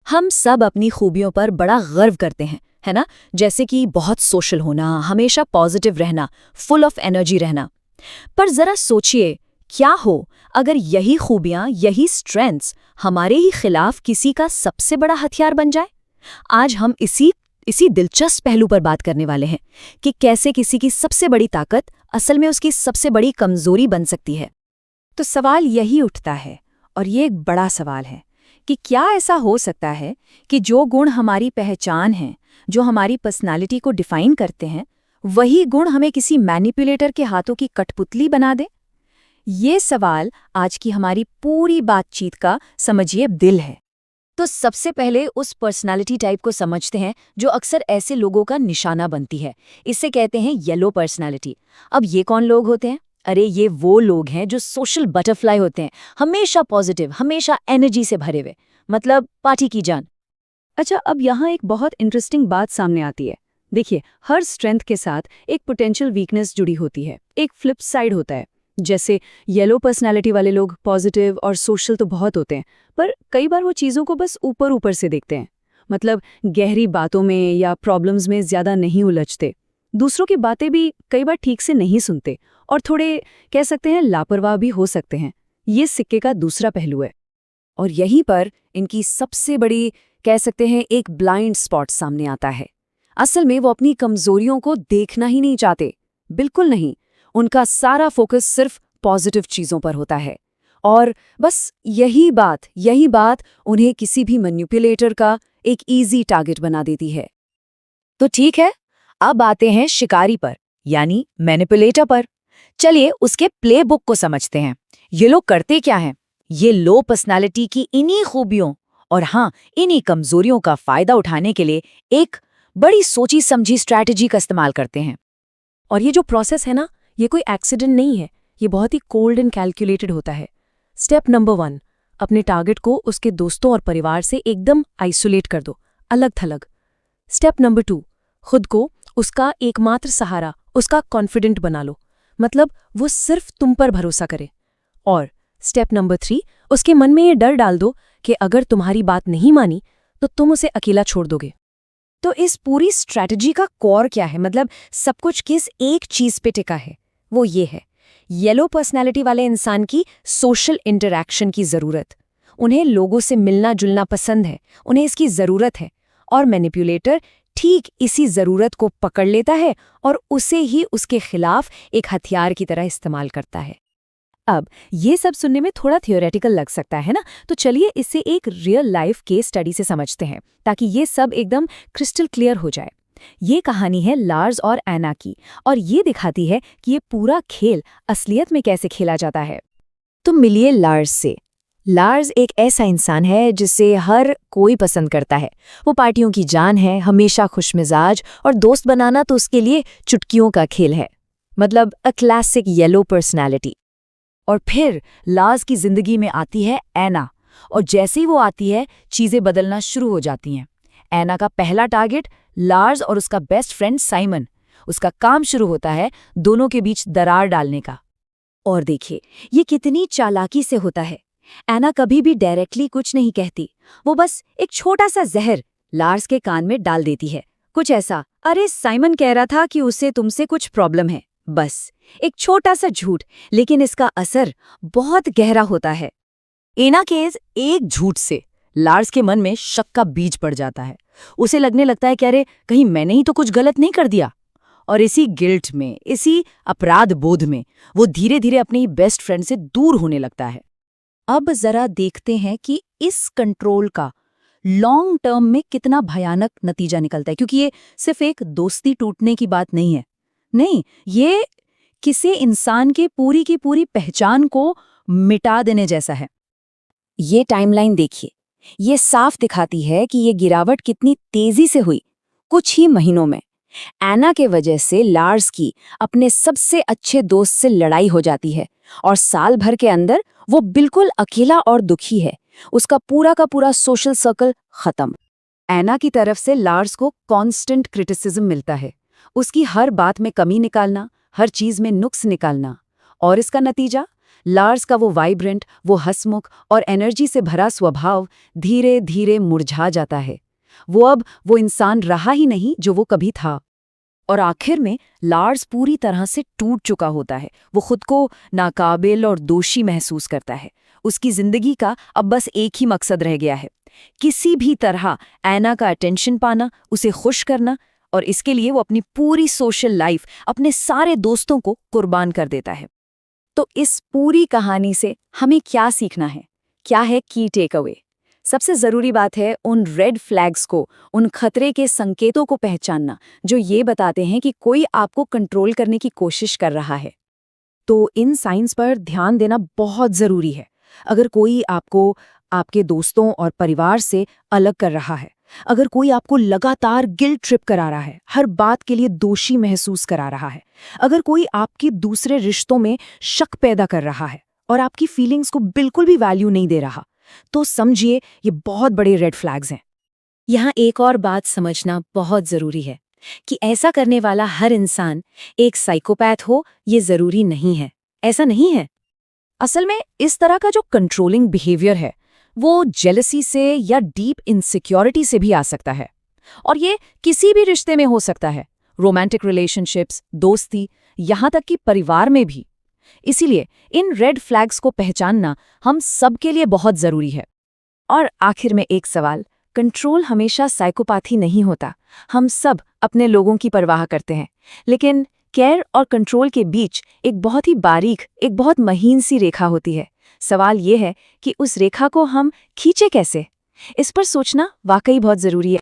हम सब अपनी खूबियों पर बड़ा गर्व करते हैं, है ना? जैसे कि बहुत सोशल होना, हमेशा पॉजिटिव रहना, फुल ऑफ एनर्जी रहना। पर जरा सोचिए, क्या हो अगर यही खूबियां, यही स्ट्रेंथ्स हमारे ही खिलाफ किसी का सबसे बड़ा हथियार बन जाए? आज हम इसी दिलचस्प पहलू पर बात करने वाले हैं कि कैसे किसी की सबसे बड़ी ताकत असल में उसकी सबसे बड़ी कमजोरी बन सकती है। तो सवाल यही उठता है, और ये एक बड़ा सवाल है, कि क्या ऐसा हो सकता है कि जो गुण हमारी पहचान हैं, जो हमारी पर्सनालिटी को डिफाइन करते हैं, वही गुण हमें किसी मैनिपुलेटर के हाथों की कठपुतली बना दे? ये सवाल आज की हमारी पूरी बातचीत का, समझिए, दिल है। तो सबसे पहले उस पर्सनालिटी टाइप को समझते हैं जो अक्सर ऐसे लोगों का निशाना बनती है। इसे कहते हैं येलो पर्सनालिटी। अब ये कौन लोग होते हैं? अरे ये वो लोग हैं जो सोशल बटरफ्लाई होते हैं, हमेशा पॉजिटिव, हमेशा एनर्जी से भरे हुए, मतलब पार्टी की जान। अच्छा, अब यहाँ एक बहुत इंटरेस्टिंग बात सामने आती है। देखिए, हर स्ट्रेंथ के साथ एक पोटेंशियल वीकनेस जुड़ी होती है, एक फ्लिप साइड होता है। जैसे येलो पर्सनालिटी वाले लोग पॉजिटिव और सोशल तो बहुत होते हैं, पर कई बार वो चीज़ों को बस ऊपर ऊपर से देखते हैं। मतलब गहरी बातों में या प्रॉब्लम्स में ज़्यादा नहीं उलझते। दूसरों की बातें भी कई बार ठीक से नहीं सुनते और थोड़े, कह सकते हैं, लापरवाह भी हो सकते हैं। ये सिक्के का दूसरा पहलू है। और यहीं पर इनकी सबसे बड़ी, कह सकते हैं, एक ब्लाइंड स्पॉट सामने आता है। असल में वो अपनी कमजोरियों को देखना ही नहीं चाहते, बिल्कुल नहीं। उनका सारा फोकस सिर्फ पॉजिटिव चीजों पर होता है, और बस यही बात उन्हें किसी भी मैनिपुलेटर का एक इजी टारगेट बना देती है। तो ठीक है, अब आते हैं शिकारी पर, यानी मैनिपुलेटर पर। चलिए उसके प्लेबुक को समझते हैं। ये लोग करते क्या हैं? ये लो पर्सनालिटी की इन्हीं खूबियों और हाँ, इन्हीं कमजोरियों का फायदा उठाने के लिए एक बड़ी सोची समझी स्ट्रैटेजी का इस्तेमाल करते हैं। और ये जो प्रोसेस है ना, ये कोई एक्सीडेंट नहीं है, ये बहुत ही कोल्ड एंड कैलकुलेटेड होता है। स्टेप नंबर 1, अपने टारगेट को उसके दोस्तों और परिवार से एकदम आइसोलेट कर दो, अलग थलग। स्टेप नंबर 2, खुद को उसका एकमात्र सहारा, उसका कॉन्फिडेंट बना लो, मतलब वो सिर्फ तुम पर भरोसा करे। और स्टेप नंबर 3, उसके मन में ये डर डाल दो कि अगर तुम्हारी बात नहीं मानी तो तुम उसे अकेला छोड़ दोगे। तो इस पूरी स्ट्रैटेजी का कोर क्या है? मतलब सब कुछ किस एक चीज पे टिका है? वो ये है, येलो पर्सनैलिटी वाले इंसान की सोशल इंटरैक्शन की जरूरत। उन्हें लोगों से मिलना जुलना पसंद है, उन्हें इसकी जरूरत है। और मैनिपुलेटर ठीक इसी जरूरत को पकड़ लेता है और उसे ही उसके खिलाफ एक हथियार की तरह इस्तेमाल करता है। अब ये सब सुनने में थोड़ा थियोरेटिकल लग सकता है ना, तो चलिए इसे एक रियल लाइफ केस स्टडी से समझते हैं, ताकि ये सब एकदम क्रिस्टल क्लियर हो जाए। ये कहानी है लार्स और एना की, और ये दिखाती है कि ये पूरा खेल असलियत में कैसे खेला जाता है। तो मिलिए लार्स से। लार्स एक ऐसा इंसान है जिसे हर कोई पसंद करता है। वो पार्टियों की जान है, हमेशा खुशमिजाज, और दोस्त बनाना तो उसके लिए चुटकियों का खेल है। मतलब अ क्लासिक येलो पर्सनैलिटी। और फिर लार्स की जिंदगी में आती है एना, और जैसे ही वो आती है चीजें बदलना शुरू हो जाती हैं। एना का पहला टारगेट लार्स और उसका बेस्ट फ्रेंड साइमन। उसका काम शुरू होता है दोनों के बीच दरार डालने का। और देखिए ये कितनी चालाकी से होता है। एना कभी भी डायरेक्टली कुछ नहीं कहती, वो बस एक छोटा सा जहर लार्स के कान में डाल देती है। कुछ ऐसा, अरे साइमन कह रहा था कि उसे तुमसे कुछ प्रॉब्लम है। बस एक छोटा सा झूठ, लेकिन इसका असर बहुत गहरा होता है। एना के इस एक झूठ से लार्स के मन में शक का बीज पड़ जाता है। उसे लगने लगता है कि अरे कहीं मैंने ही तो कुछ गलत नहीं कर दिया। और इसी गिल्ट में, इसी अपराध बोध में वो धीरे धीरे अपनी बेस्ट फ्रेंड से दूर होने लगता है। अब जरा देखते हैं कि इस कंट्रोल का लॉन्ग टर्म में कितना भयानक नतीजा निकलता है, क्योंकि ये सिर्फ एक दोस्ती टूटने की बात नहीं है। नहीं, ये किसी इंसान के पूरी की पूरी पहचान को मिटा देने जैसा है। ये टाइमलाइन देखिए, ये साफ दिखाती है कि ये गिरावट कितनी तेजी से हुई कुछ ही महीनों में। एना के वजह से लार्स की अपने सबसे अच्छे दोस्त से लड़ाई हो जाती है, और साल भर के अंदर वो बिल्कुल अकेला और दुखी है। उसका पूरा का पूरा सोशल सर्कल खत्म। एना की तरफ से लार्स को कांस्टेंट क्रिटिसिज्म मिलता है, उसकी हर बात में कमी निकालना, हर चीज में नुक्स निकालना। और इसका नतीजा, लार्स का वो वाइब्रेंट, वो हंसमुख और एनर्जी से भरा स्वभाव धीरे धीरे मुरझा जाता है। वो अब वो इंसान रहा ही नहीं जो वो कभी था। और आखिर में लार्स पूरी तरह से टूट चुका होता है। वो खुद को नाकाबिल और दोषी महसूस करता है। उसकी जिंदगी का अब बस एक ही मकसद रह गया है, किसी भी तरह ऐना का अटेंशन पाना, उसे खुश करना, और इसके लिए वो अपनी पूरी सोशल लाइफ, अपने सारे दोस्तों को कुर्बान कर देता है। तो इस पूरी कहानी से हमें क्या सीखना है? क्या है की टेक अवे? सबसे ज़रूरी बात है उन रेड फ्लैग्स को, उन खतरे के संकेतों को पहचानना जो ये बताते हैं कि कोई आपको कंट्रोल करने की कोशिश कर रहा है। तो इन साइंस पर ध्यान देना बहुत ज़रूरी है। अगर कोई आपको आपके दोस्तों और परिवार से अलग कर रहा है, अगर कोई आपको लगातार गिल्ट ट्रिप करा रहा है, हर बात के लिए दोषी महसूस करा रहा है, अगर कोई आपके दूसरे रिश्तों में शक पैदा कर रहा है और आपकी फीलिंग्स को बिल्कुल भी वैल्यू नहीं दे रहा, तो समझिए ये बहुत बड़े रेड फ्लैग्स हैं। यहाँ एक और बात समझना बहुत ज़रूरी है कि ऐसा करने वाला हर इंसान एक साइकोपैथ हो ये ज़रूरी नहीं है। ऐसा नहीं है। असल में इस तरह का जो कंट्रोलिंग बिहेवियर है वो जेलसी से या डीप इनसिक्योरिटी से भी आ सकता है, और ये किसी भी रिश्ते में हो सकता है, रोमांटिक रिलेशनशिप्स, दोस्ती, यहाँ तक कि परिवार में भी। इसीलिए इन रेड फ्लैग्स को पहचानना हम सबके लिए बहुत ज़रूरी है। और आखिर में एक सवाल, कंट्रोल हमेशा साइकोपैथी नहीं होता। हम सब अपने लोगों की परवाह करते हैं, लेकिन केयर और कंट्रोल के बीच एक बहुत ही बारीक, एक बहुत महीन सी रेखा होती है। सवाल ये है कि उस रेखा को हम खींचे कैसे? इस पर सोचना वाकई बहुत ज़रूरी है।